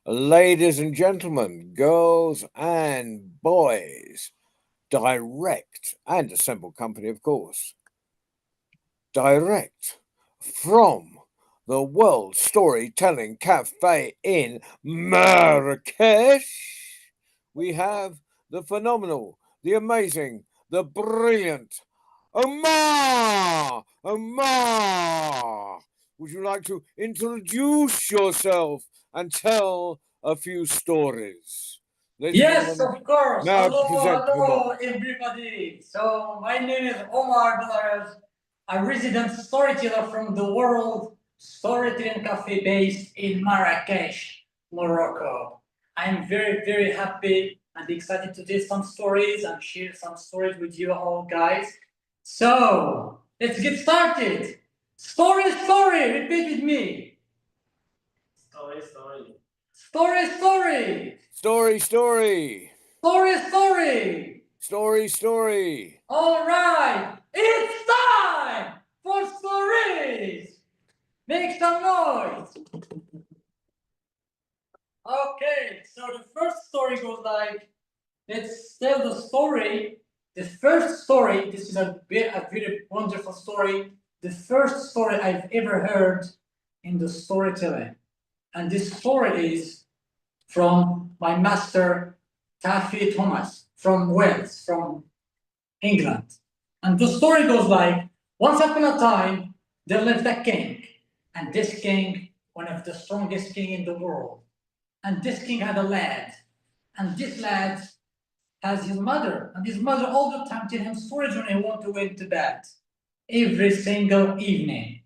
Ladies and gentlemen, girls and boys, direct and assembled company, of course, direct from the World Storytelling Cafe in Marrakesh, we have the phenomenal, the amazing, the brilliant Omar! Omar! Would you like to introduce yourself and tell a few stories? Ladies and Yes, gentlemen, of course. now Hello, present Omar. hello, everybody. So my name is Omar Blares, a resident storyteller from the World Storytelling Cafe based in Marrakesh, Morocco. I am very, very happy and excited to tell some stories and share some stories with you all, guys. So let's get started. Story, story. Repeat with me. Story, story. Story, story. Story, story. Story, story. Story, story. All right, it's time for stories. Make some noise. Okay, so the first story goes like, let's tell the story. The first story, this is a very wonderful story. The first story I've ever heard in the storytelling. And this story is from my master, Taffy Thomas, from Wales, from England. And the story goes like, once upon a time, there lived a king. And this king, one of the strongest king in the world. And this king had a lad. And this lad has his mother. And his mother all the time tell him stories when he want to go to bed. Every single evening.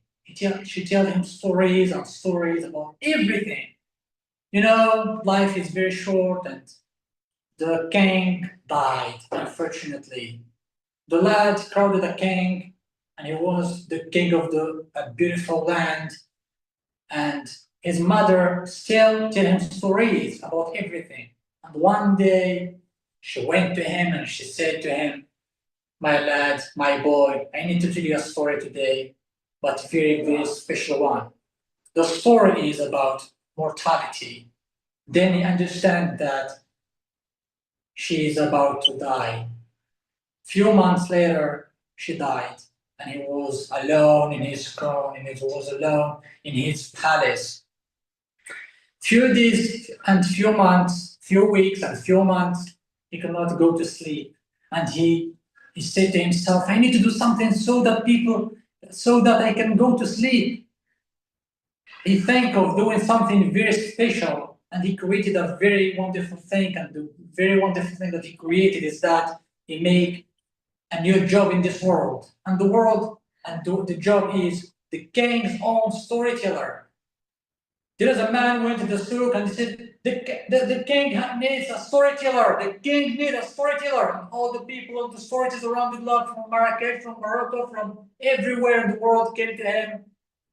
She tell him stories and stories about everything. You know, life is very short and the king died, unfortunately. The lad crowded a king, and he was the king of a beautiful land. And his mother still tell him stories about everything. And one day she went to him and she said to him, "My lad, my boy, I need to tell you a story today, but very, very special one. The story is about mortality." Then he understands that she is about to die. Few months later, she died, and he was alone in his crown, and he was alone in his palace. Few days and few months, few weeks and few months, he could not go to sleep, and he said to himself, "I need to do something so that I can go to sleep." He think of doing something very special, and he created a very wonderful thing. And the very wonderful thing that he created is that he made a new job in this world. And the job is the king's own storyteller. There is a man who went to the souk and he said, the king needs a storyteller. The king needs a storyteller. And all the people of the stories around the globe, from Marrakesh, from Morocco, from everywhere in the world came to him.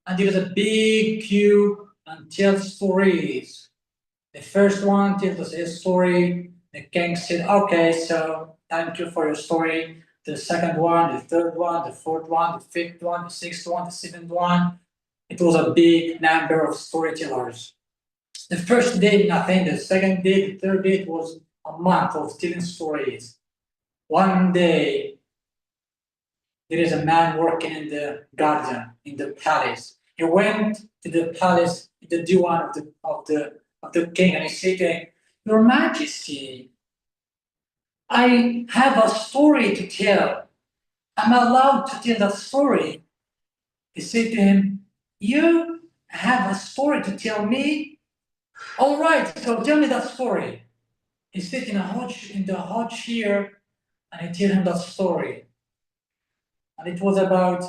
And there was a big queue and tell stories. The first one tells us his story. The king said, "Okay, so thank you for your story." The second one, the third one, the fourth one, the fifth one, the sixth one, the seventh one. It was a big number of storytellers. The first day, nothing. The second day, the third day, it was a month of telling stories. One day, there is a man working in the garden in the palace. He went to the palace, the diwan of the king, and he said to him, "Your Majesty, I have a story to tell. Am I allowed to tell that story?" He said to him, "You have a story to tell me? All right, so tell me that story." He sat in the hot chair and I tell him that story. And it was about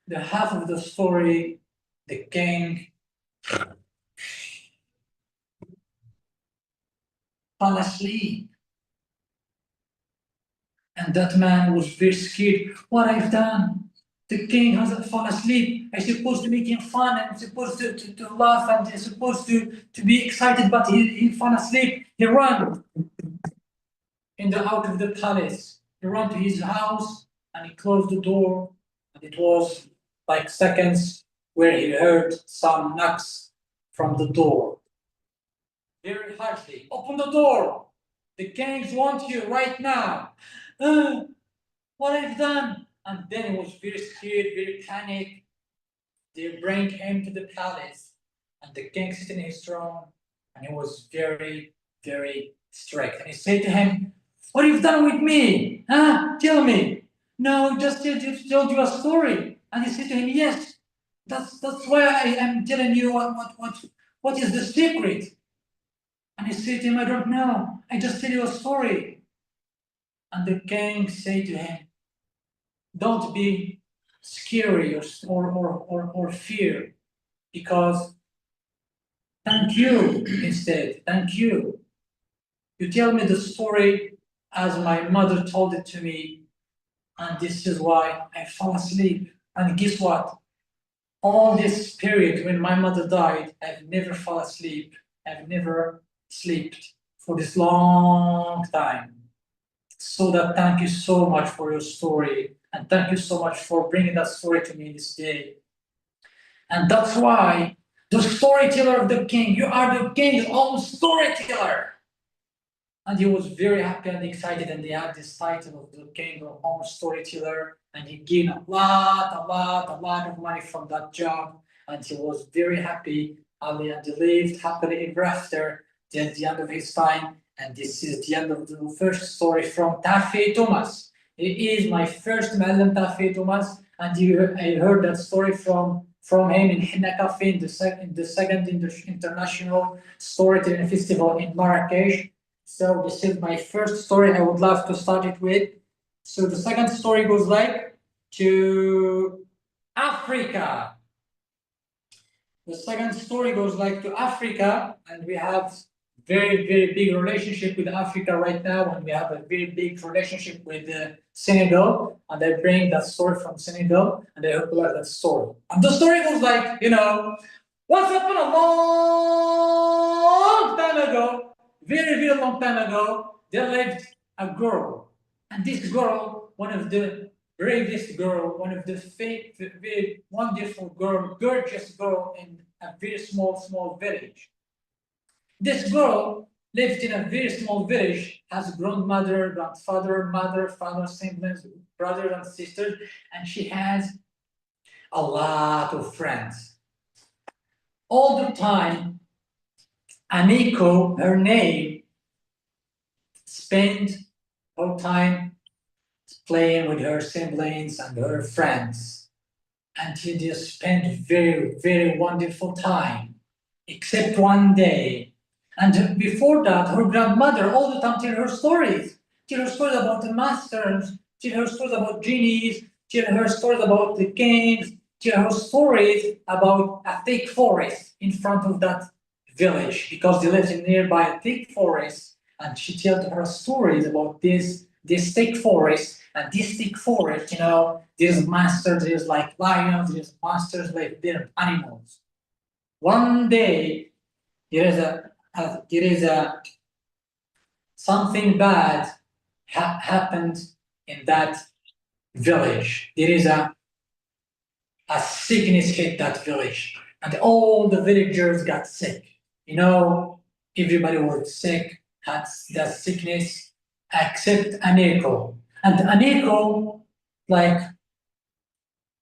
the half of the story, the king fell asleep. And that man was very scared. What I've done? The king hasn't fallen asleep. I'm supposed to make him fun and I'm supposed to laugh and I'm supposed to be excited, but he fell asleep. He ran out of the palace. He ran to his house and he closed the door. And it was like seconds where he heard some knocks from the door. There very harshly. Open the door. The gangs want you right now. What I've done? And then he was very scared, very panicked. They bring him to the palace, and the king sitting in his throne, and he was very, very strict. And he said to him, "What have you done with me? Huh? Tell me." "No, just told you a story." And he said to him, "Yes, that's why I am telling you what is the secret." And he said to him, "I don't know. I just tell you a story." And the king said to him, "Don't be scary or fear, because thank you instead. Thank you. You tell me the story as my mother told it to me, and this is why I fall asleep. And guess what? All this period when my mother died, I've never fall asleep. I've never slept for this long time. So that thank you so much for your story, and thank you so much for bringing that story to me this day. And that's why the storyteller of the king, you are the king's own storyteller." And he was very happy and excited, and he had this title of the king of own storyteller, and he gained a lot of money from that job, and he was very happy, and he lived happily ever after till the end of his time. And this is the end of the first story from Tafi Thomas. He is my first Malam Tafi Thomas, and I heard that story from him in Hinna Cafe in the second international storytelling festival in Marrakesh. So this is my first story. I would love to start it with. So the second story goes like to Africa. The second story goes like to Africa, and we have very, very big relationship with Africa right now, and we have a very big relationship with Senegal, and I bring that story from Senegal, and I hope you like that story. And the story goes like, once upon a long time ago, very, very long time ago, there lived a girl, and this girl, one of the bravest girl, one of the very wonderful girl, gorgeous girl in a very small village. This girl lived in a very small village, has grandmother, grandfather, mother, father, siblings, brothers and sisters, and she has a lot of friends. All the time, Aniko, her name, spent her time playing with her siblings and her friends. And she just spent very, very wonderful time, except one day. And before that, her grandmother all the time tell her stories. Tell her stories about the masters, tell her stories about genies, tell her stories about the kings, tell her stories about a thick forest in front of that village, because they lived in nearby a thick forest. And she told her stories about this thick forest. And this thick forest, there's monsters, there's like lions, there's monsters, like they're animals. One day, there is a something bad happened in that village. There is a sickness hit that village, and all the villagers got sick. Everybody was sick, had that sickness, except Aneko. And Aneko,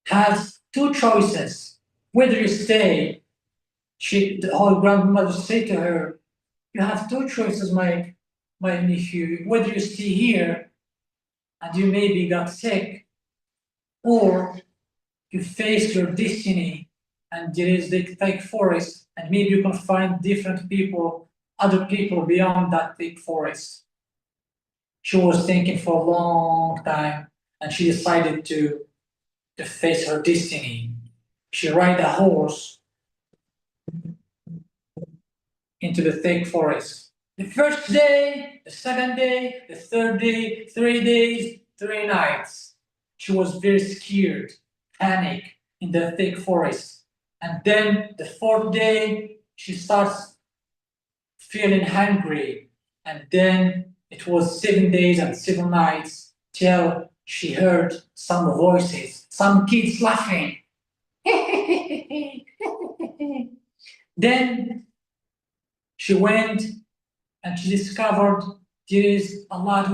has two choices: whether you stay. Her grandmother said to her, "You have two choices, my nephew. Whether you stay here and you maybe got sick, or you face your destiny, and there is the thick forest, and maybe you can find different people, other people beyond that thick forest." She was thinking for a long time, and she decided to face her destiny. She ride a horse into the thick forest. The first day, the second day, the third day, 3 days, 3 nights. She was very scared, panic in the thick forest. And then the fourth day, she starts feeling hungry. And then it was 7 days and 7 nights till she heard some voices, some kids laughing. Then she went and she discovered there is a lot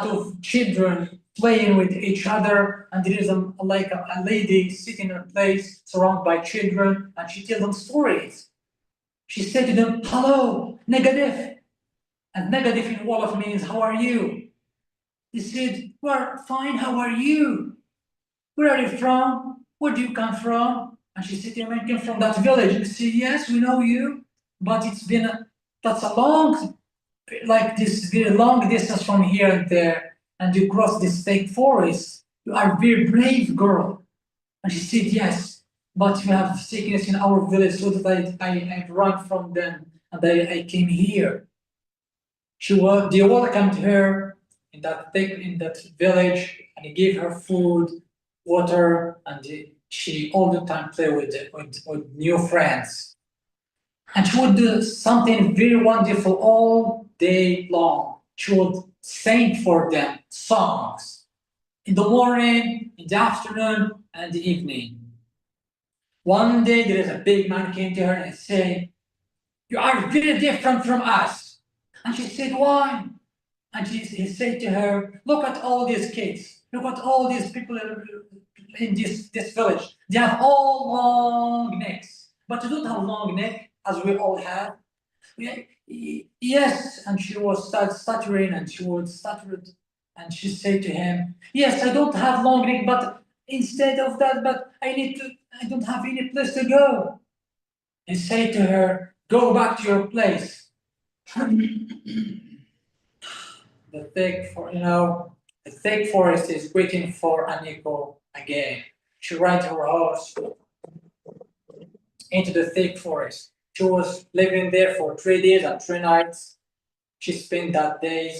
of children playing with each other, and there is a lady sitting in a place surrounded by children, and she tells them stories. She said to them, "Hello, negative," and negative in Wolof means "How are you?" They said, "We're fine. How are you? Where are you from? Where do you come from?" And she said, "I came from that village." And they said, "Yes, we know you, but that's a long, like this very long distance from here and there, and you cross this thick forest. You are a very brave girl." And she said, "Yes, but we have sickness in our village, so that I run from them, and I came here." They welcomed her in that village, and he gave her food, water, and she all the time play with new friends. And she would do something very wonderful all day long. She would sing for them songs in the morning, in the afternoon, and the evening. One day there is a big man came to her and said, "You are very different from us." And she said, "Why?" And he said to her, "Look at all these kids. Look at all these people in this village. They have all long necks. But you don't have long neck, as we all have." "Yes." And she was stuttering, and she would stutter. And she said to him, "Yes, I don't have long neck, but instead of that, but I don't have any place to go." He said to her, "Go back to your place." The thick forest is waiting for Aniko again. She rides her horse into the thick forest. She was living there for 3 days and 3 nights. She spent that days.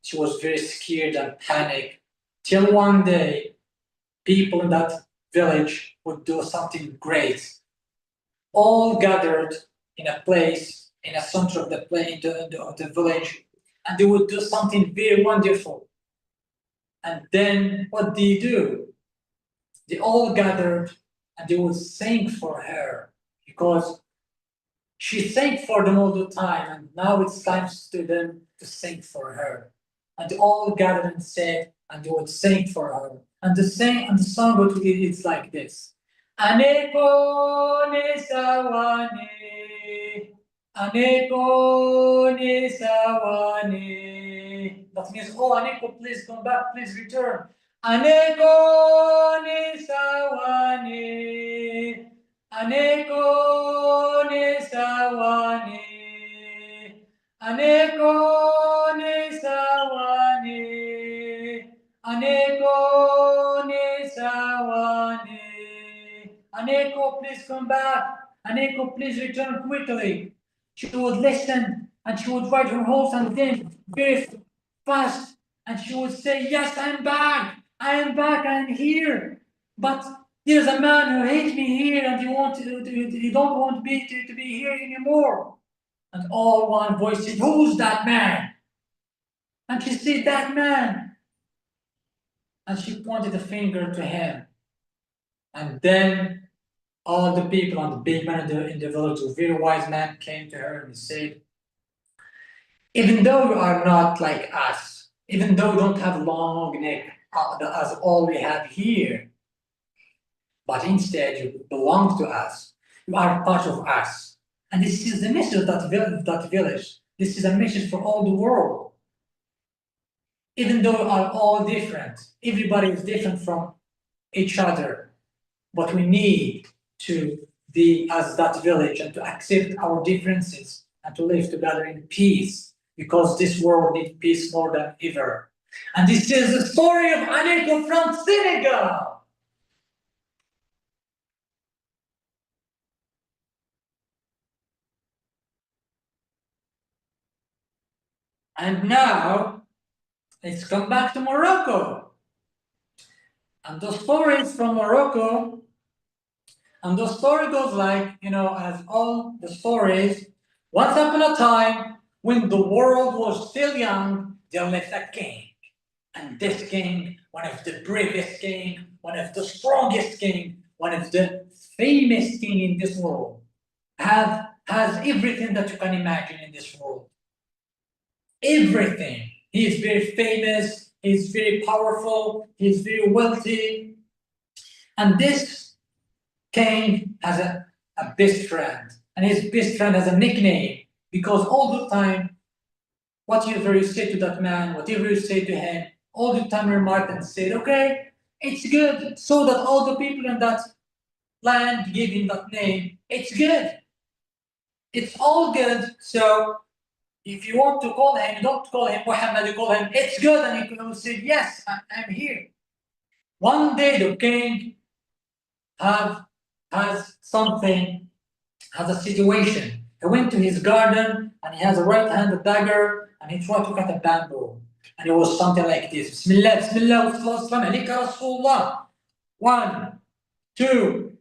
She was very scared and panicked. Till one day, people in that village would do something great. All gathered in a place, in a center of the village, and they would do something very wonderful. And then what they do? They all gathered and they would sing for her, because she sang for them all the time, and now it's time to them to sing for her. And they all gathered and said, and they would sing for her. And the song it's like this. Aneko ne sawane, Aneko ne sawane. That means, "Oh, Aneko, please come back, please return." Aneko ne sawane, Aneko ne sawane, Aneko ne sawane, Aneko ne sawane. "Aneko, please come back. Aneko, please return quickly." She would listen, and she would ride her horse, and then very fast, and she would say, "Yes, I am back. I am back. I am here. But there's a man who hates me here, and he don't want me to be here anymore." And all one voice said, "Who's that man?" And she said, "That man." And she pointed a finger to him. And then all the people and the big man in the village, a very wise man, came to her and said, "Even though you are not like us, even though you don't have long neck as all we have here, but instead you belong to us. You are part of us." And this is the message of that village. This is a message for all the world. Even though we are all different, everybody is different from each other, but we need to be as that village and to accept our differences and to live together in peace, because this world needs peace more than ever. And this is the story of Aneko from Senegal. And now let's come back to Morocco. And the story is from Morocco. And the story goes like, as all the stories, once upon a time, when the world was still young, there lived a king. And this king, one of the bravest king, one of the strongest king, one of the famous king in this world, have has everything that you can imagine in this world. Everything. He is very famous, he's very powerful, he's very wealthy. And this king has a best friend. And his best friend has a nickname because all the time, whatever you say to that man, whatever you say to him, all the time remarked and said, okay, it's good. So that all the people in that land give him that name. It's good. It's all good. So if you want to call him, you don't call him Muhammad, you call him it's good, and he will say, yes, I'm here. One day the king has something, has a situation. He went to his garden and he has a right-handed dagger and he tried to cut a bamboo. And it was something like this. Bismillah, Bismillah, Wassalam, alayka Rasulullah. 1, 2,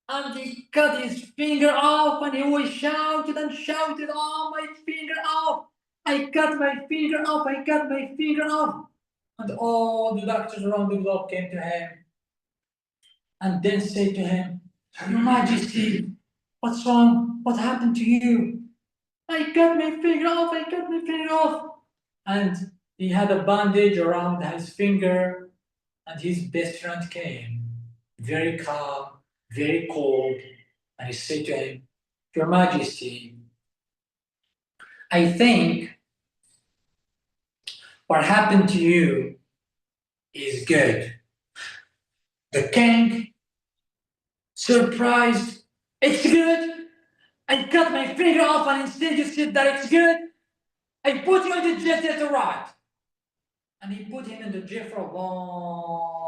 and he cut his finger off and he was shouted and shouted, oh, my finger off. I cut my finger off, I cut my finger off. And all the doctors around the globe came to him and then said to him, Your Majesty, what's wrong? What happened to you? I cut my finger off, I cut my finger off. And he had a bandage around his finger, and his best friend came, very calm, very cold, and he said to him, Your Majesty, I think what happened to you is good. The king, surprised, it's good. I cut my finger off and instead you said that it's good. I put you in the jail, that's right. And he put him in the jail for a long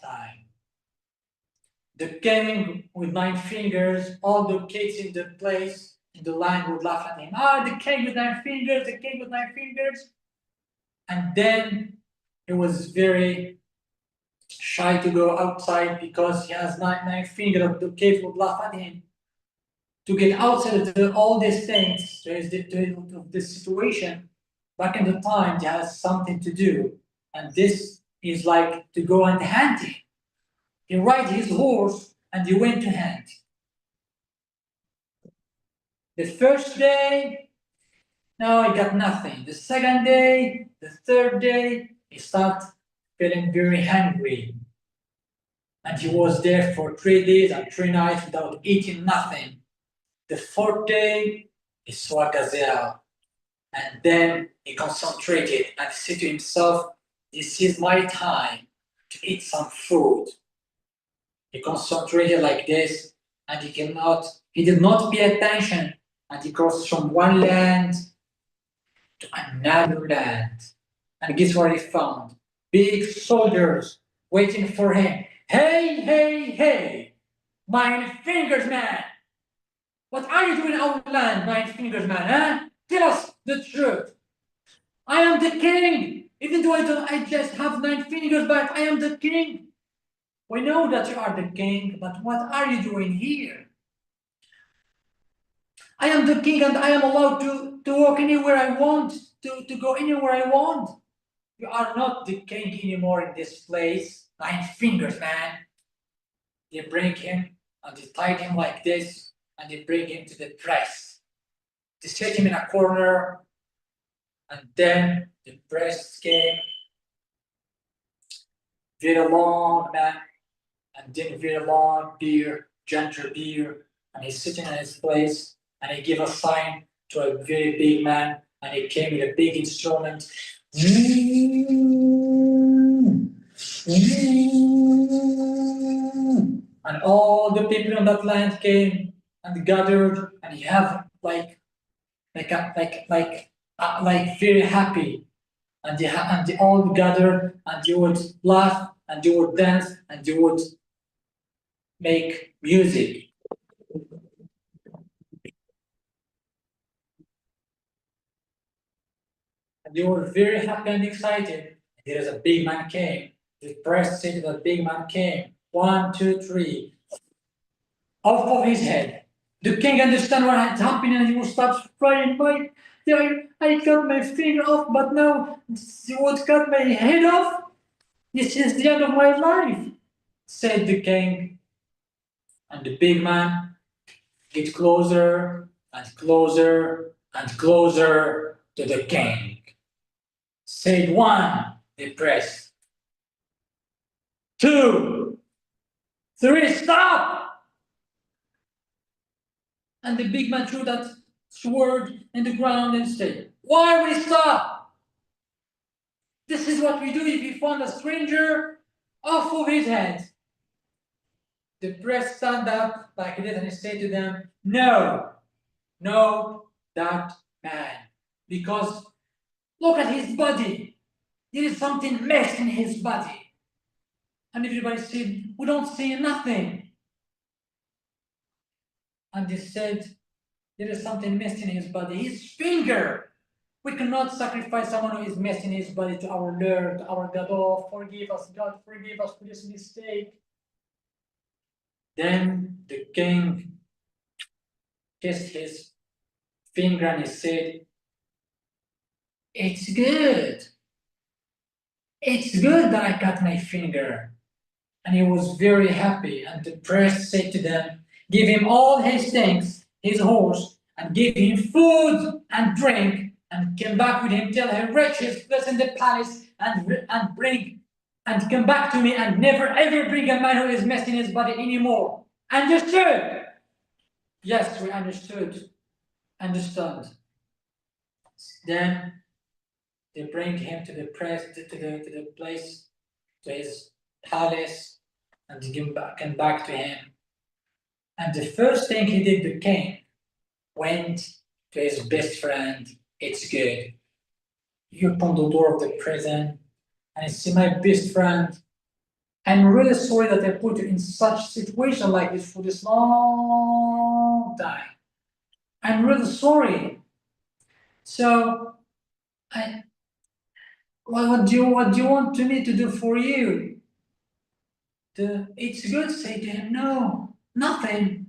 time. The king with 9 fingers, all the kids in the place, in the line would laugh at him. The king with 9 fingers, the king with 9 fingers. And then he was very shy to go outside because he has 9 fingers. The kids would laugh at him. To get outside of all these things, this situation, back in the time, he has something to do. And this is like to go and hunting. He ride his horse and he went to hunt. The first day, no, he got nothing. The second day, the third day, he started feeling very hungry. And he was there for 3 days and 3 nights without eating nothing. The fourth day, he saw a gazelle. And then he concentrated and said to himself, this is my time to eat some food. He concentrated like this, and he did not pay attention, and he crossed from one land to another land. And guess what he found? Big soldiers waiting for him. Hey, hey, hey, 9 fingers man! What are you doing in our land, 9 fingers man, huh? Tell us the truth. I am the king. Even though I just have 9 fingers, but I am the king. We know that you are the king, but what are you doing here? I am the king and I am allowed to walk anywhere I want, to go anywhere I want. You are not the king anymore in this place. 9 fingers, man. They bring him and they tied him like this and they bring him to the press. They set him in a corner and then the press came. Very long man and then very long beer, gentle beer, and he's sitting in his place and he gave a sign to a very big man and he came with a big instrument. And all the people on that land came and gathered, and he have like very happy, and they all gathered, and they would laugh, and they would dance, and they would make music. And they were very happy and excited. There is a big man came. The press said that big man came. 1, 2, 3. Off of his head. The king understand what had happened and he will start crying. I cut my finger off, but now he would cut my head off. This is the end of my life, said the king. And the big man get closer and closer and closer to the king. Said one, they pressed. 2, 3, stop! And the big man threw that sword in the ground and said, why will he stop? This is what we do if we find a stranger, off of his head. The priest stand up like this and he said to them, no, that man. Because look at his body. There is something messed in his body. And everybody said, we don't see nothing. And they said, there is something messed in his body. His finger. We cannot sacrifice someone who is messed in his body to our Lord, to our God. Oh, forgive us, God, forgive us for this mistake. Then the king kissed his finger and he said, it's good. It's good that I cut my finger. And he was very happy. And the priest said to them, give him all his things, his horse, and give him food and drink, and come back with him, tell him rich his place in the palace, and bring and come back to me, and never ever bring a man who is messing his body anymore. Understood? Yes, we understood. Understand. Then they bring him to the priest, to the place, to his palace, and to give back to him. And the first thing he did, the king went to his best friend. It's good. He opened the door of the prison, and he said, my best friend, I'm really sorry that I put you in such situation like this for this long time. I'm really sorry. So, what do you want me to do for you? It's good say to him, no, nothing.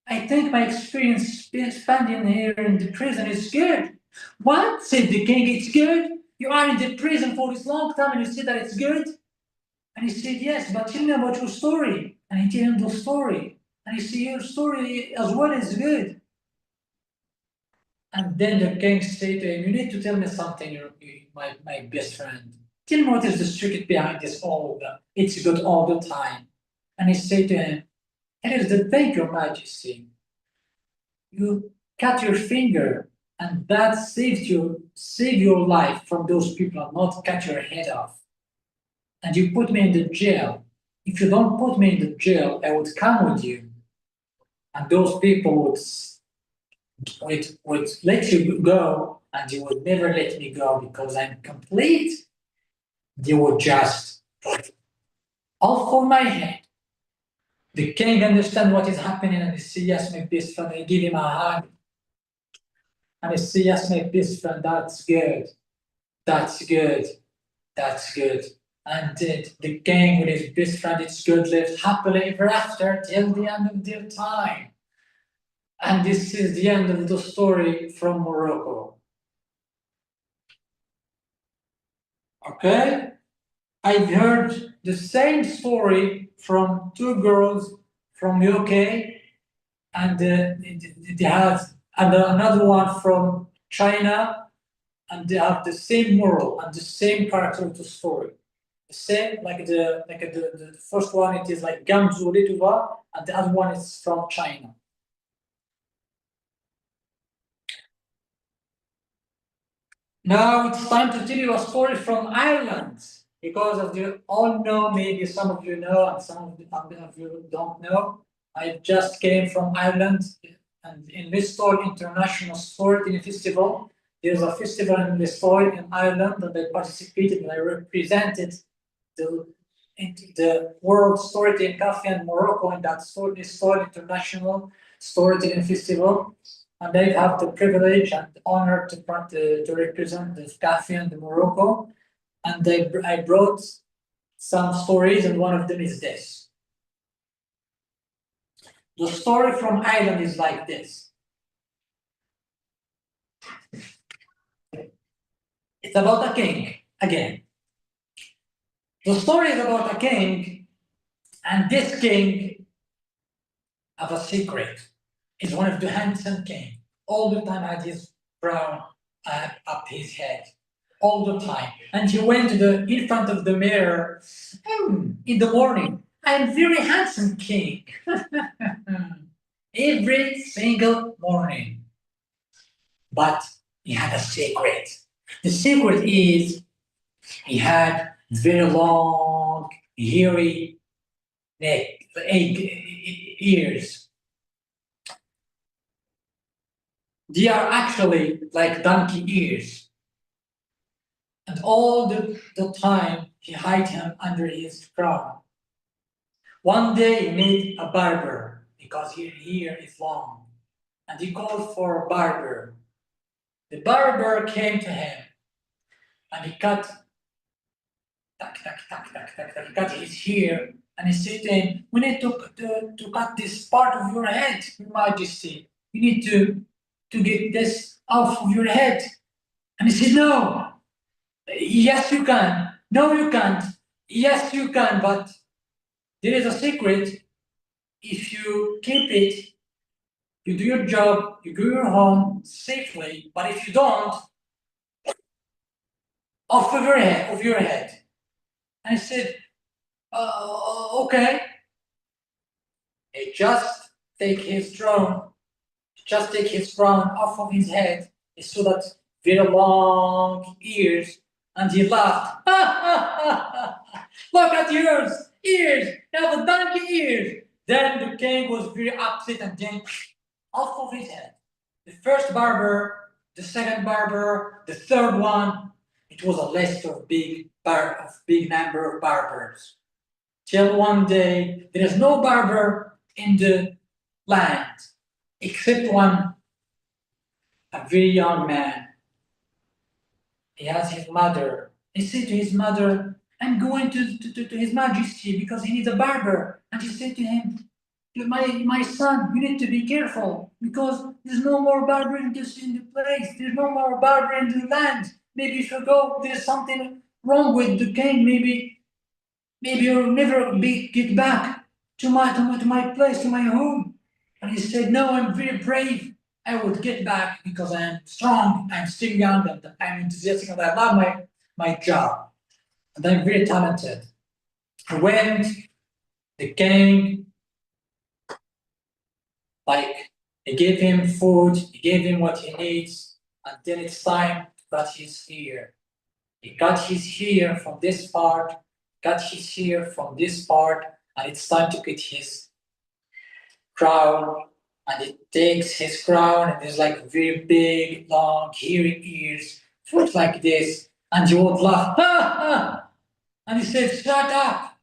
I think my experience spending here in the prison is good. What? Said the king, it's good? You are in the prison for this long time and you say that it's good? And he said, yes, but tell me about your story. And he told him the story. And he said, your story as well is good. And then the king said to him, you need to tell me something, my best friend. Tell me what is the secret behind this all. It's good all the time. And he said to him, it is the thing, your majesty. You cut your finger, and that saved your life from those people, and not cut your head off. And you put me in the jail. If you don't put me in the jail, I would come with you. And those people would let you go, and you would never let me go because I'm complete. They would just off of my head. The king understand what is happening, and he says, yes, my best friend. I give him a hug. And he says, yes, my best friend, that's good. That's good. That's good. And the king with his best friend, it's good, lived happily ever after till the end of their time. And this is the end of the story from Morocco. Okay? I've heard the same story from 2 girls from UK, and they have another one from China, and they have the same moral and the same character of the story. The same, like the first one, it is like Gamzu Lituva, and the other one is from China. Now it's time to tell you a story from Ireland, because as you all know, maybe some of you know and some of you don't know, I just came from Ireland, and in Listowel International Storytelling Festival, there's a festival in Listowel in Ireland, and I participated and I represented the World Storytelling Cafe in Morocco in that Listowel International Storytelling Festival. And I have the privilege and honor to represent the cafe in Morocco. And I brought some stories, and one of them is this. The story from Ireland is like this. It's about a king, again. The story is about a king, and this king has a secret. is one of the handsome king. All the time had his crown up his head. All the time. And he went to the in front of the mirror in the morning. I am very handsome king. Every single morning. But he had a secret. The secret is he had very long, hairy neck, ears. They are actually like donkey ears. And all the time he hid him under his crown. One day he made a barber because his hair is long. And he called for a barber. The barber came to him and he cut he cut his hair and he said to him, we need to cut this part of your head, Your Majesty. You need to get this off of your head. And he said, no, yes you can, no you can't, yes you can, but there is a secret. If you keep it, you do your job, you go your home safely, but if you don't, off of your head. And I said, okay. He just take his crown off of his head. He saw that very long ears, and he laughed. Look at yours, ears, you have a donkey ears. Then the king was very upset and then off of his head. The first barber, the second barber, the third one. It was a list of big number of barbers. Till one day there is no barber in the land except one, a very young man. He has his mother. He said to his mother, I'm going to His Majesty because he needs a barber. And she said to him, my son, you need to be careful because there's no more barber in the place. There's no more barber in the land. Maybe if you go, there's something wrong with the king. Maybe you'll never get back to my place, to my home. And he said, no, I'm very brave. I would get back because I am strong, I'm still young, and I'm enthusiastic, and I love my job. And I'm very talented. When the king, he gave him food, he gave him what he needs, and then it's time to cut his hair. He cut his hair from this part, cut his hair from this part, and it's time to cut his crown. And it takes his crown, and there's like very big, long, hairy ears, foot like this, and he would laugh, ha ha! And he said, shut up!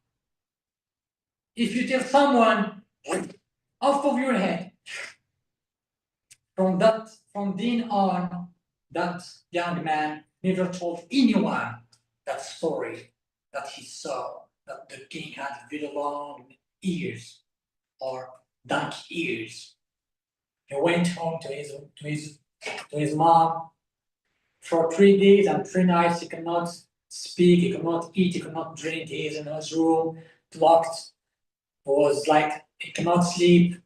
If you tell someone off of your head, from then on, that young man never told anyone that story that he saw that the king had very long ears or donkey ears. He went home to his mom. For 3 days and 3 nights. He cannot speak, he cannot eat, he cannot drink. He is in his room, locked. Was like he cannot sleep.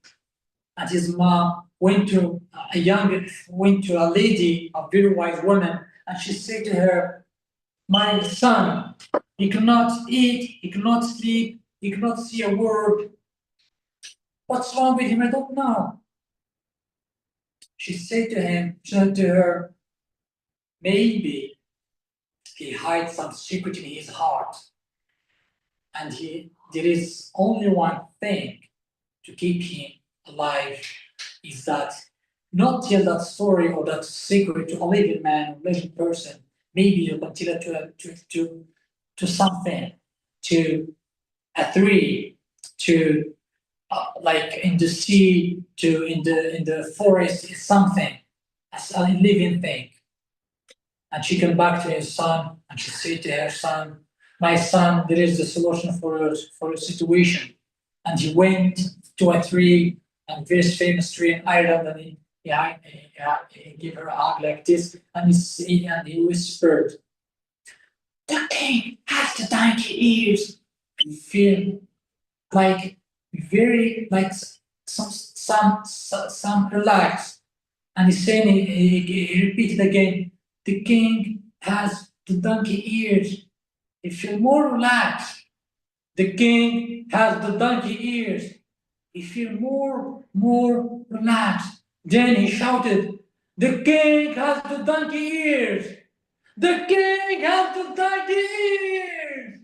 And his mom went to a lady, a very wise woman, and she said to her, my son, he cannot eat, he cannot sleep, he cannot see a word. What's wrong with him? I don't know. She said to her, maybe he hides some secret in his heart. And there is only one thing to keep him alive, is that not tell that story or that secret to a living man or living person. Maybe you can tell it to something, to a tree, to like in the sea, to in the forest, is something, as a living thing. And she came back to his son and she said to her son, my son, there is a solution for your situation. And he went to a tree, a very famous tree in Ireland, and he gave her a hug like this, and he whispered, the king has the donkey ears. You feel like very like some relaxed. And he's saying, he repeated again, the king has the donkey ears. He feel more relaxed. The king has the donkey ears. He feel more relaxed. Then he shouted, the king has the donkey ears. The king has the donkey ears.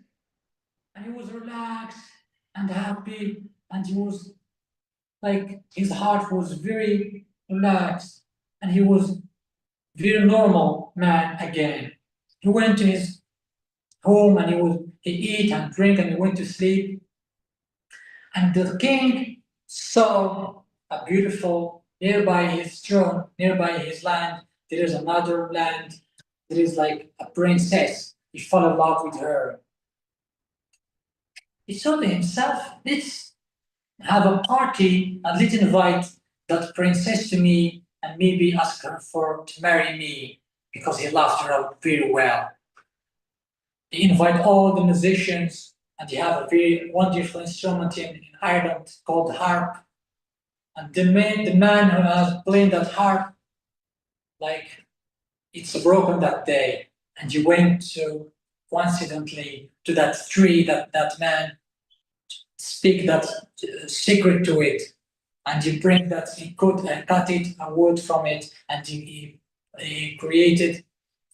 And he was relaxed and happy, and he was like, his heart was very relaxed, and he was very normal man again. He went to his home, and he eat and drink, and he went to sleep. And the king saw a beautiful, nearby his throne, nearby his land, there is another land. There is like a princess. He fell in love with her. He thought to himself, let's have a party and let's invite that princess to me and maybe ask her to marry me because he loved her very well. He invite all the musicians, and they have a very wonderful instrument in Ireland called harp. And the man who has playing that harp, like, it's broken that day. And you went to, coincidentally, to that tree that man speak that secret to it. And you bring that, he could cut it, a wood from it, and he created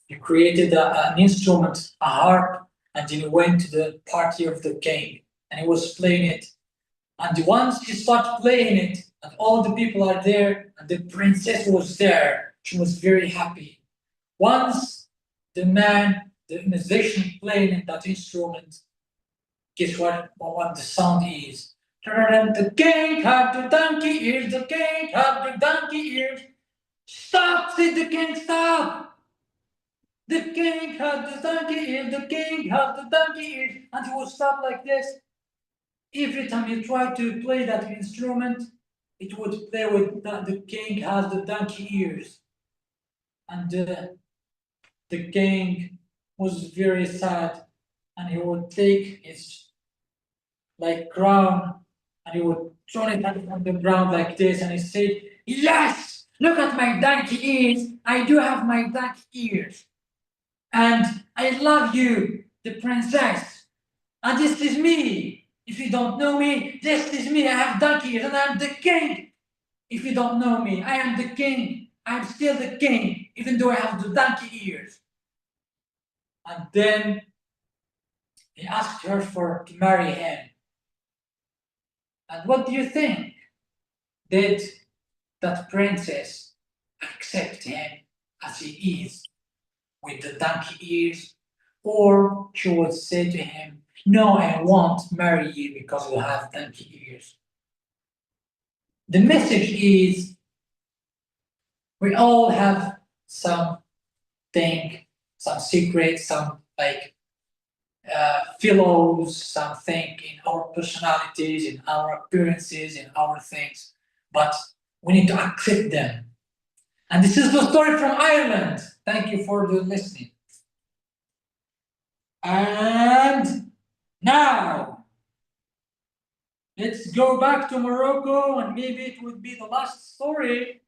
an instrument, a harp, and he went to the party of the king, and he was playing it. And once he started playing it, and all the people are there, and the princess was there, she was very happy. Once the musician playing that instrument, guess what the sound is? The king had the donkey ears, the king had the donkey ears. Stop, said the king, stop. The king had the donkey ears, the king had the donkey ears. And he would stop like this. Every time he tried to play that instrument, it would play with the king has the donkey ears. And the king was very sad, and he would take his like crown and he would throw it on the ground like this, and he said, yes, look at my donkey ears. I do have my donkey ears. And I love you, the princess. And this is me. If you don't know me, this is me. I have donkey ears and I'm the king. If you don't know me, I am the king. I'm still the king, even though I have the donkey ears. And then he asked her to marry him. And what do you think? Did that princess accept him as he is, with the donkey ears? Or she would say to him, no, I won't marry you because you have donkey ears. The message is, we all have something, some secret, some like flaws, something in our personalities, in our appearances, in our things, but we need to accept them. And this is the story from Ireland. Thank you for the listening. And now, let's go back to Morocco, and maybe it would be the last story,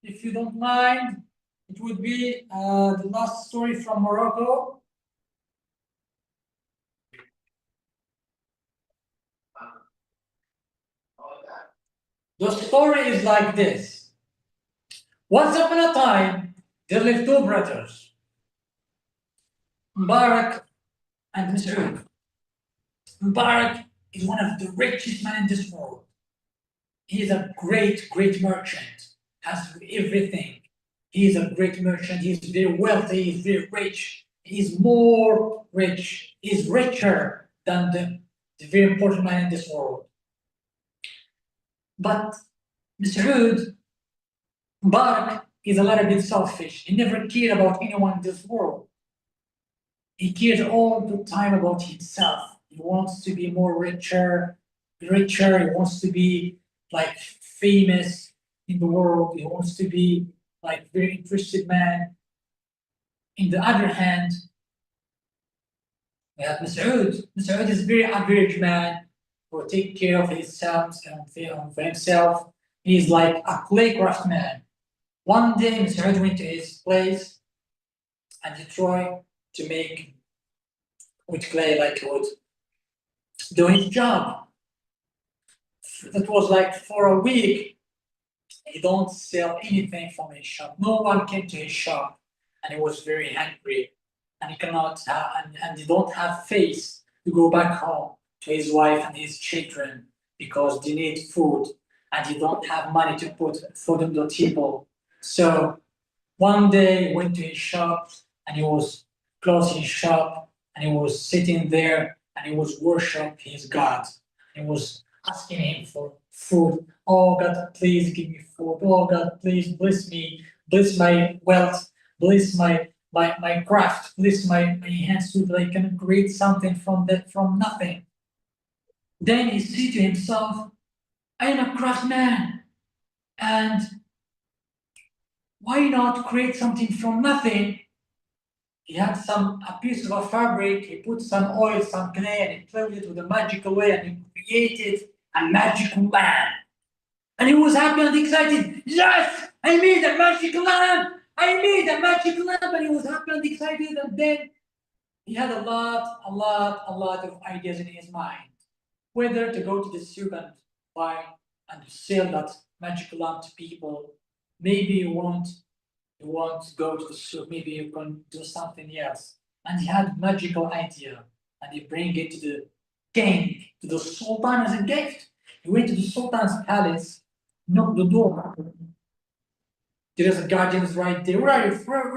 if you don't mind. It would be the last story from Morocco. The story is like this. Once upon a time, there lived two brothers, Mubarak and Mas'ud. Mubarak is one of the richest men in this world. He is a great merchant, has everything. He is a great merchant, he is very wealthy, he is very rich. He is more rich, he is richer than the very important man in this world. But Mas'ud, Mubarak, is a little bit selfish. He never cared about anyone in this world. He cares all the time about himself. He wants to be more richer. He wants to be like famous in the world. He wants to be like very interested man. In the other hand, we have Mas'ud. Mas'ud is very average man who take care of himself and for himself. He's like a clay craftsman. One day, Mr. went to his place and he tried to make with clay like wood, do his job. That was like for a week. He don't sell anything from his shop. No one came to his shop, and he was very hungry, and he cannot have, and he don't have face to go back home to his wife and his children because they need food, and he don't have money to put food on the table. So one day he went to his shop and he was closing his shop and he was sitting there and he was worshiping his God. He was asking him for food. Oh God, please give me food. Oh God, please bless me, bless my wealth, bless my craft, bless my hands so that I can create something from nothing. Then he said to himself, I am a craftsman, and why not create something from nothing? He had a piece of a fabric, he put some oil, some clay, and he played it with a magical way, and he created a magical lamp. And he was happy and excited. Yes, I made a magic lamp. I made a magic lamp, and he was happy and excited. And then he had a lot of ideas in his mind, whether to go to the souk and buy and sell that magic lamp to people. Maybe you want to go to the souk, maybe you can do something else. And he had magical idea, and he bring it to the king, to the sultan as a gift. He went to the sultan's palace, knocked the door. There is a guardians right there. Where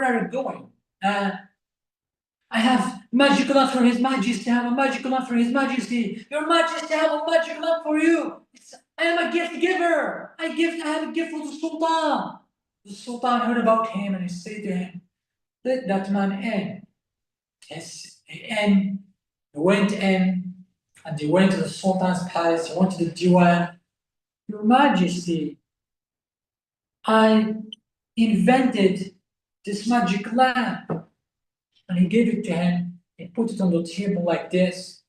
are you going? I have magical lamp for His Majesty. I have a magical lamp for His Majesty. Your Majesty, I have a magical lamp for you. I am a gift giver. I have a gift for the sultan. The sultan heard about him and he said to him, let that man in. Yes, he went in and he went to the sultan's palace. He went to the diwan. Your Majesty, I invented this magic lamp. And he gave it to him. He put it on the table like this.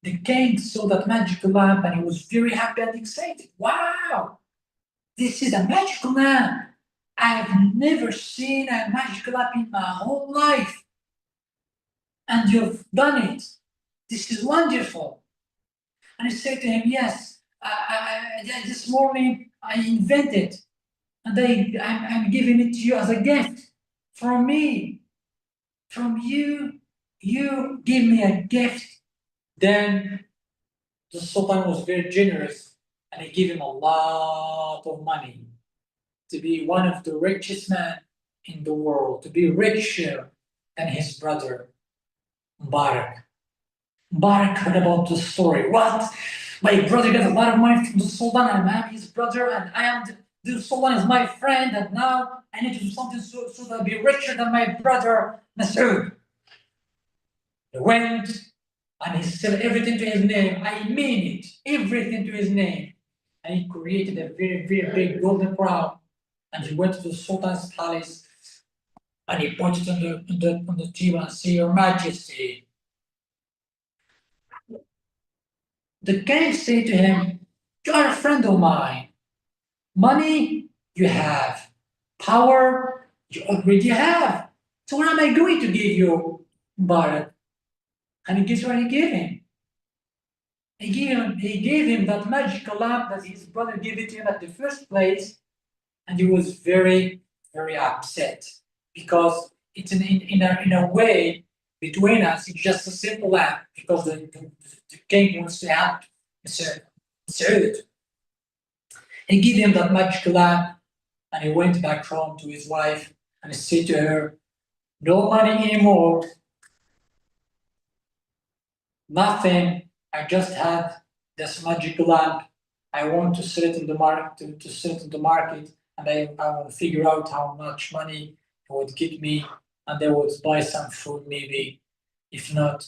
The king saw that magical lamp and he was very happy and excited. Wow, this is a magical lamp. I've never seen a magical lamp in my whole life. And you've done it. This is wonderful. And he said to him, yes, this morning I invented and I'm giving it to you as a gift from me. From you, you give me a gift. Then the Sultan was very generous and he gave him a lot of money to be one of the richest men in the world, to be richer than his brother, Mubarak. Mubarak heard about the story. What? My brother got a lot of money from the Sultan and I'm his brother and I am the Sultan is my friend and now I need to do something so that I'll be richer than my brother, Masood. He went and he said everything to his name. I mean it, everything to his name. And he created a very, very big golden crown. And he went to the Sultan's palace and he put it on the table and said, Your Majesty. The king said to him, You are a friend of mine. Money you have, power you already have. So what am I going to give you, Mubarak? And guess what he gave him? He gave him that magical lamp that his brother gave it to him at the first place, and he was very, very upset because it's in a way between us. It's just a simple lamp because the king wants to help Saud. He gave him that magical lamp, and he went back home to his wife and he said to her, "No money anymore. Nothing. I just had this magic lamp. I want to sell it in the market to sell it in the market, and I will figure out how much money it would get me, and I would buy some food maybe. If not,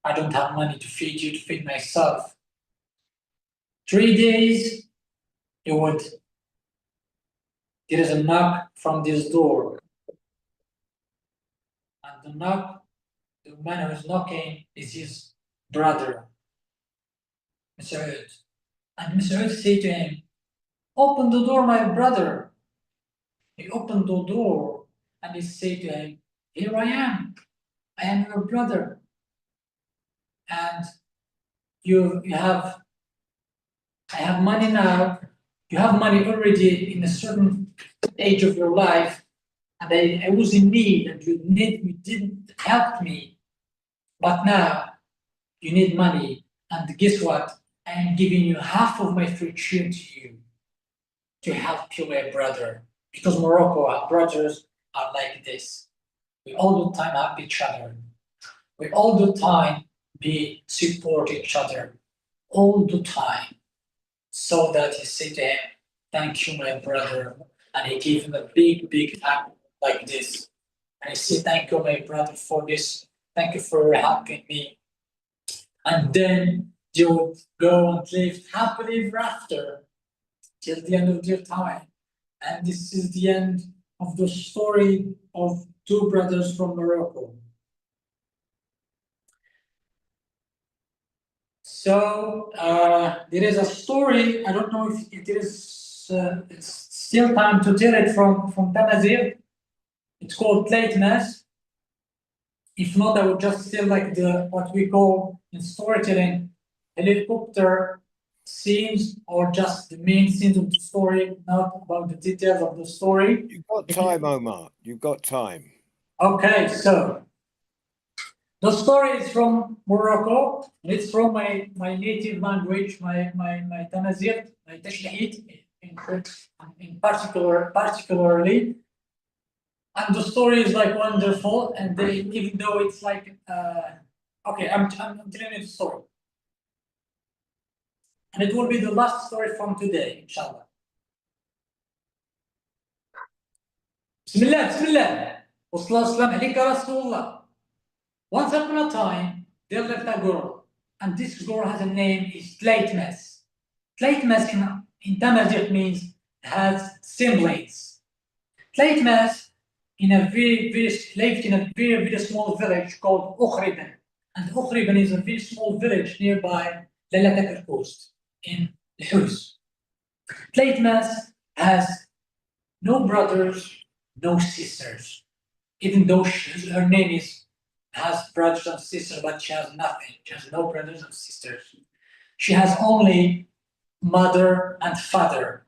I don't have money to feed you, to feed myself." 3 days, it would. There is a knock from this door, and the man who is knocking is his brother, Mr. And Mr. said to him, Open the door, my brother. He opened the door and he said to him, here I am your brother. And I have money now. You have money already in a certain age of your life, and I was in need, and you didn't help me. But now you need money, and guess what? I am giving you half of my fortune to you to help you, my brother. Because Morocco, our brothers are like this. We all the time help each other. We all the time be support each other. All the time. So that he said to him, thank you, my brother. And he gave him a big hug like this. And he said, thank you, my brother, for this. Thank you for helping me. And then they would go and live happily ever after till the end of their time. And this is the end of the story of two brothers from Morocco. So there is a story. I don't know if it is. It's still time to tell it from Tanazir. It's called Late Mass. If not, I would just tell like the what we call in storytelling helicopter scenes, or just the main scenes of the story, not about the details of the story. You've got time, Omar. You've got time. Okay, so the story is from Morocco. It's from my native language, my Tamazight, my Tashlahit in particularly. And the story is like wonderful, and even though it's like okay, I'm telling you the story. And it will be the last story from today, inshallah. Bismillah. Wassalam alayka Rasulullah. Once upon a time, there lived a girl, and this girl has a name is Tleitmes. Tleitmes in Tamazight means has siblings. Tleitmes lived in a very small village called Okhriben. And Okhriben is a very small village nearby Lalatakar coast in the Hus. Tleitmes has no brothers, no sisters, even though her name has brothers and sisters, but she has nothing. She has no brothers and sisters. She has only mother and father.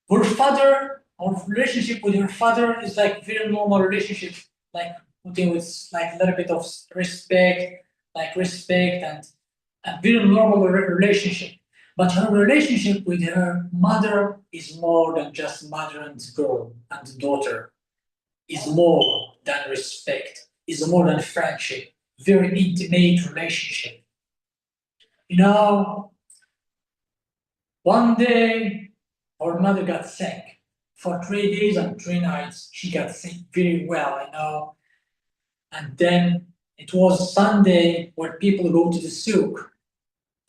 Her father, her relationship with her father is like very normal relationship, like with like a little bit of respect and a very normal relationship. But her relationship with her mother is more than just mother and girl and daughter. Is more than respect, is more than friendship, very intimate relationship. You know, one day her mother got sick. For 3 days and 3 nights, she got sick very well, you know. And then it was Sunday where people go to the souk.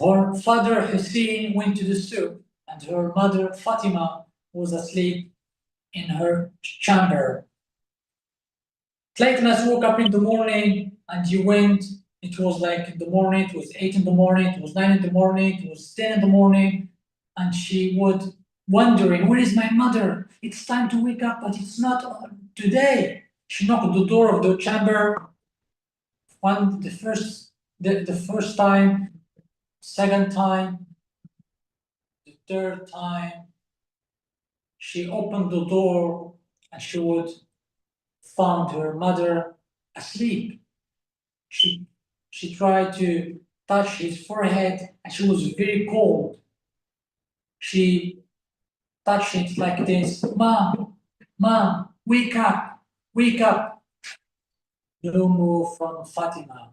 Her father Hussein went to the souk, and her mother Fatima was asleep in her chamber. Tleitmes woke up in the morning and he went. It was like in the morning, it was 8 in the morning, it was 9 in the morning, it was 10 in the morning, and she would wondering, where is my mother? It's time to wake up, but it's not today. She knocked on the door of the chamber. The first time, second time, the third time. She opened the door and she would found her mother asleep. She tried to touch his forehead and she was very cold. She touched it like this, Mom, wake up. No move from Fatima.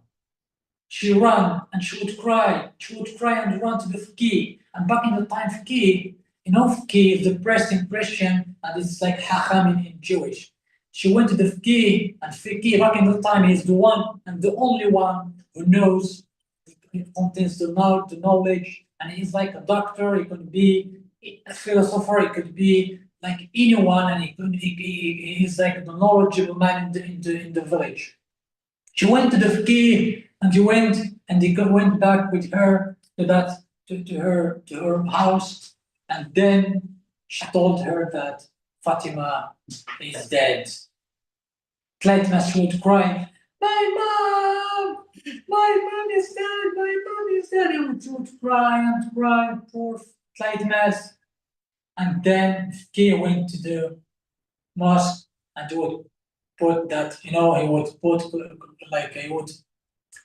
She ran and she would cry and run to the faqih. And back in the time faqih, you know, faqih is the priest in Christian and it's like hacham in Jewish. She went to the faqih, and faqih back in the time is the one and the only one who knows, contains the knowledge, and he's like a doctor, he could be a philosopher, he could be like anyone, and he's like the knowledgeable man in the village. She went to the faqih, and he went back with her to her house, and then she told her that Fatima is dead. Tletmas would cry, my mom is dead, my mom is dead. He would cry and cry, poor Tletmas. And then he went to the mosque and would put that, he would put he would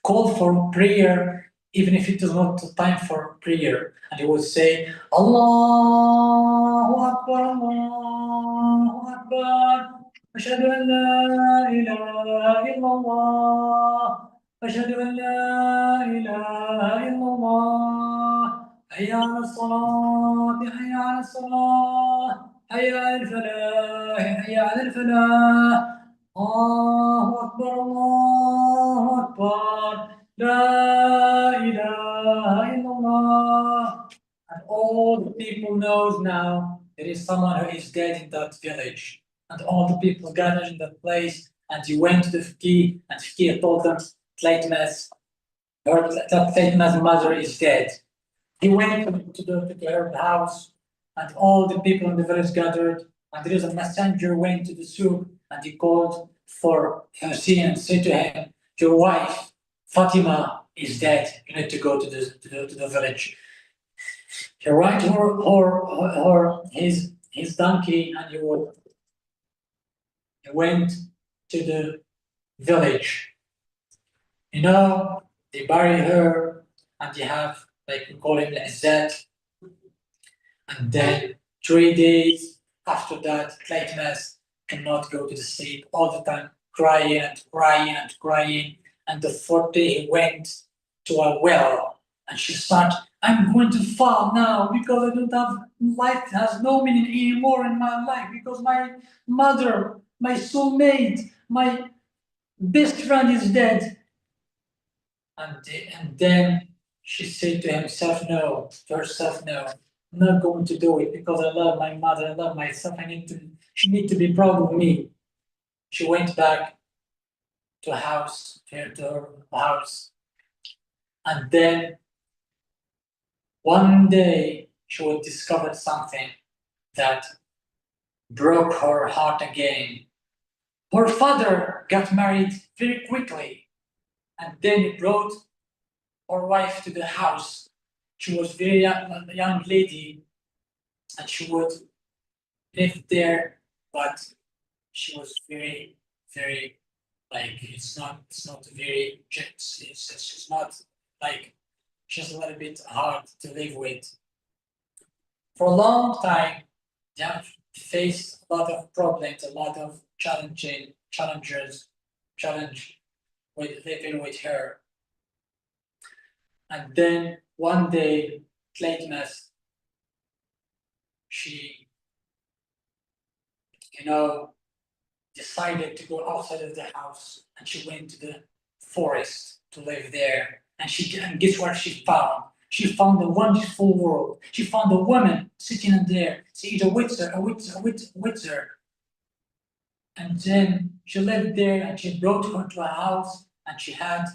call for prayer, even if it is not time for prayer. And he would say, Allahu Akbar, Allahu Akbar. أشهد أن لا إله إلا الله أشهد أن لا إله إلا الله حي على الصلاة حي على الصلاة حي على الفلاح حي على الفلاح الله أكبر الله أكبر لا إله إلا الله. And all the people knows now there is someone who is dead in that village. And all the people gathered in that place, and he went to the Faqih, and Faqih told them Tletmas, that Tletma's mother is dead. He went to her house, and all the people in the village gathered, and there is a messenger went to the souk, and he called for Hussein and said to him, your wife, Fatima, is dead. You need to go to the village. He ride his donkey, and he went to the village. They bury her, and they have, like we call him, Izzat. And then 3 days after that, Tletmas cannot go to the sleep, all the time crying and crying and crying. And the 4th day he went to a well, and she thought, I'm going to fall now because I don't have life, has no meaning anymore in my life, because my mother, my soulmate, my best friend is dead. And then she said to herself, no, I'm not going to do it because I love my mother, I love myself, she need to be proud of me. She went back to her house, and then one day she would discover something that broke her heart again. Her father got married very quickly, and then he brought her wife to the house. She was very young lady, and she would live there, but she was very, very, it's not very, she's not like, she's a little bit hard to live with. For a long time, they have faced a lot of problems, a lot of challenge with living with her. And then one day, Tletmas, she, decided to go outside of the house, and she went to the forest to live there. And guess what she found? She found a wonderful world. She found a woman sitting in there. She's a witcher. And then she lived there, and she brought her to a house, and she had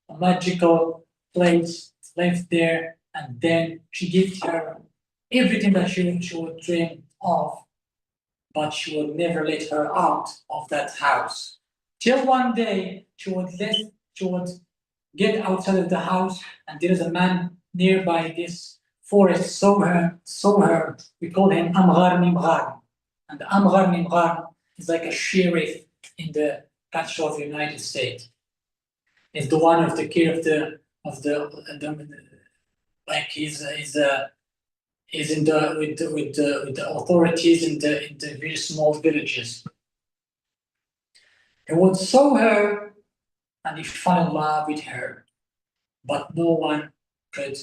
a magical place to live there. And then she gave her everything that she would dream of, but she would never let her out of that house. Till one day she would get outside of the house, and there is a man nearby this forest saw her. We call him Amghar Mimghar. And Amghar Mimghar is like a sheriff in the country of the United States. He's the one of the care of the like he's in the with the authorities in the very small villages. He would saw her, and he fell in love with her, but no one could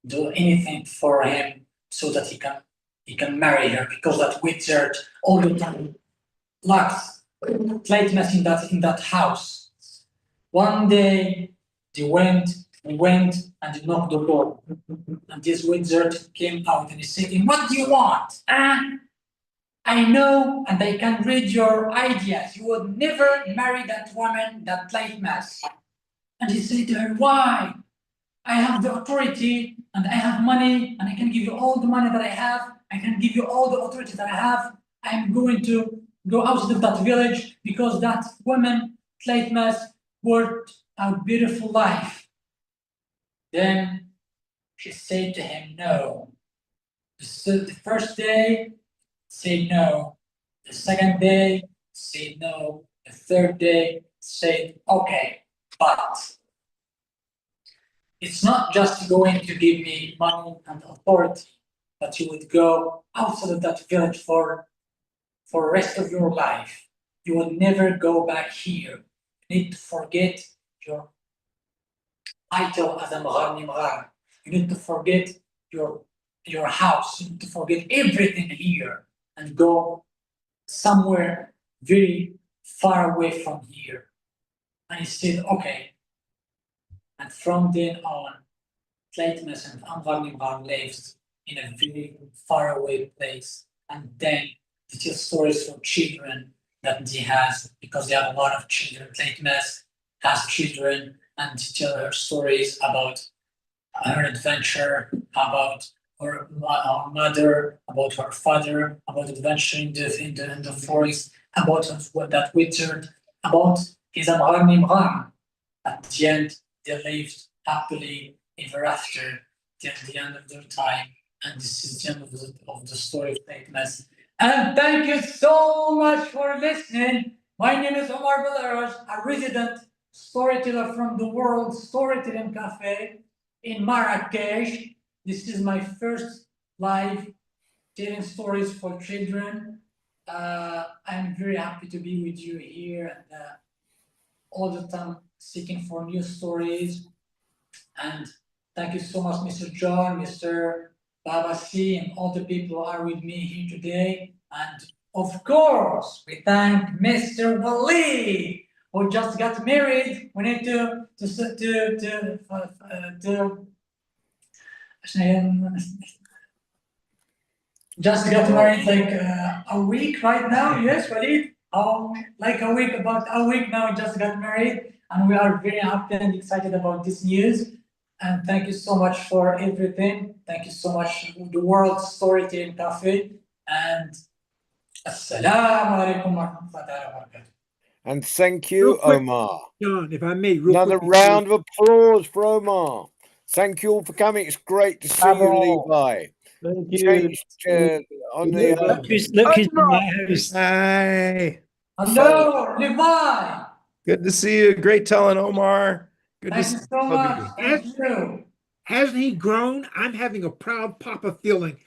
do anything for him so that he can marry her, because that wizard all the time locks Tletmas in that house. One day he went and he knocked the door, and this wizard came out and he said, "What do you want? I know and I can read your ideas. You would never marry that woman, that Tletmas." And he said to her, "Why? I have the authority and I have money and I can give you all the money that I have, I can give you all the authority that I have. I'm going to go out of that village because that woman, Tleitmas, worked a beautiful life. Then she said to him, no. The first day, said no. The second day, said no. The third day, said okay. But it's not just going to give me money and authority, but you would go outside of that village for the rest of your life. You will never go back here. You need to forget your title as a Mgharni Mghar. You need to forget your house. You need to forget everything here and go somewhere very far away from here. And he said, okay. And from then on, Tleitmas and Mgharni Mghar lived in a very far away place. And then they tell stories for children that they has because they have a lot of children. Tleitmas has children and to tell her stories about her adventure, about her mother, about her father, about adventuring in the forest, about what that winter, about his Amgharni Mghar. At the end, they lived happily ever after till the end of their time. And this is the end of the story of Tleitmas. And thank you so much for listening. My name is Omar Belaros, a resident storyteller from the World Storytelling Cafe in Marrakesh. This is my first live telling stories for children. I'm very happy to be with you here and all the time seeking for new stories. And thank you so much, Mr. John, Mr. Babasi, and all the people who are with me here today. And of course, we thank Mr. Wali, who just got married. We need to just got married like a week right now. Yes, Walid. Like a week, about a week now, we just got married, and we are very happy and excited about this news. And thank you so much for everything. Thank you so much, the World Storytelling Cafe. And Assalamu alaikum wa rahmatullahi wa barakatuh. And thank Real you, quick, Omar. John, if I may, real Another quick, round of applause for Omar. Thank you all for coming. It's great to see you, Bravo. Levi. Thank you. Changed on the. Look, he's in my house. Hi. Hello, Levi. Good to see you. Great telling, Omar. Good to Thank see you so all of much. you. Thank you. hasn't he grown? I'm having a proud papa feeling.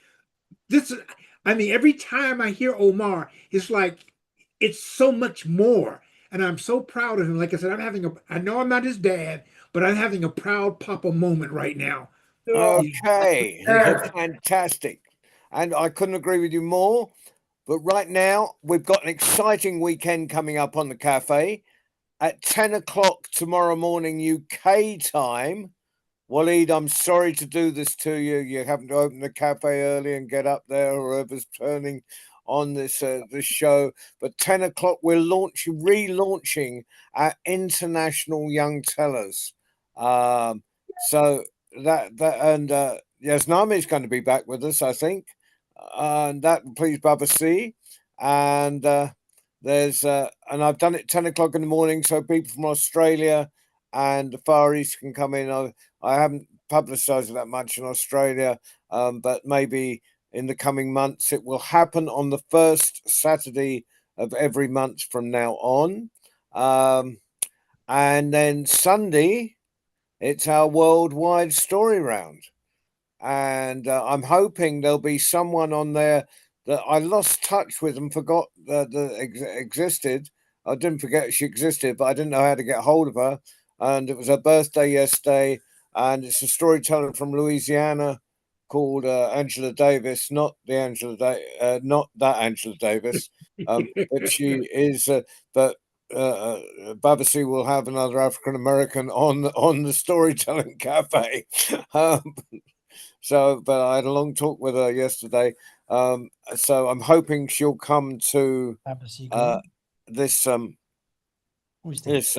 This is, I mean, every time I hear Omar, it's like it's so much more. And I'm so proud of him. Like I said, I know I'm not his dad, but I'm having a proud papa moment right now. Okay, Sure. fantastic. And I couldn't agree with you more. But right now, we've got an exciting weekend coming up on the cafe at 10 o'clock tomorrow morning, UK time. Waleed, I'm sorry to do this to you. You're having to open the cafe early and get up there, whoever's turning on this show. But 10 o'clock, we're relaunching our International Young Tellers. So that and Yasnami is going to be back with us, I think. And that will please Baba C. And there's and I've done it 10 o'clock in the morning, so people from Australia and the Far East can come in. I haven't publicized it that much in Australia, but maybe in the coming months it will happen on the first Saturday of every month from now on. And then Sunday, it's our worldwide story round. And I'm hoping there'll be someone on there that I lost touch with and forgot that existed. I didn't forget she existed, but I didn't know how to get hold of her. And it was her birthday yesterday. And it's a storyteller from Louisiana called Angela Davis, not that Angela Davis, but she is. But Babasi will have another African American on the storytelling cafe. So, but I had a long talk with her yesterday. So I'm hoping she'll come to this Who's that? this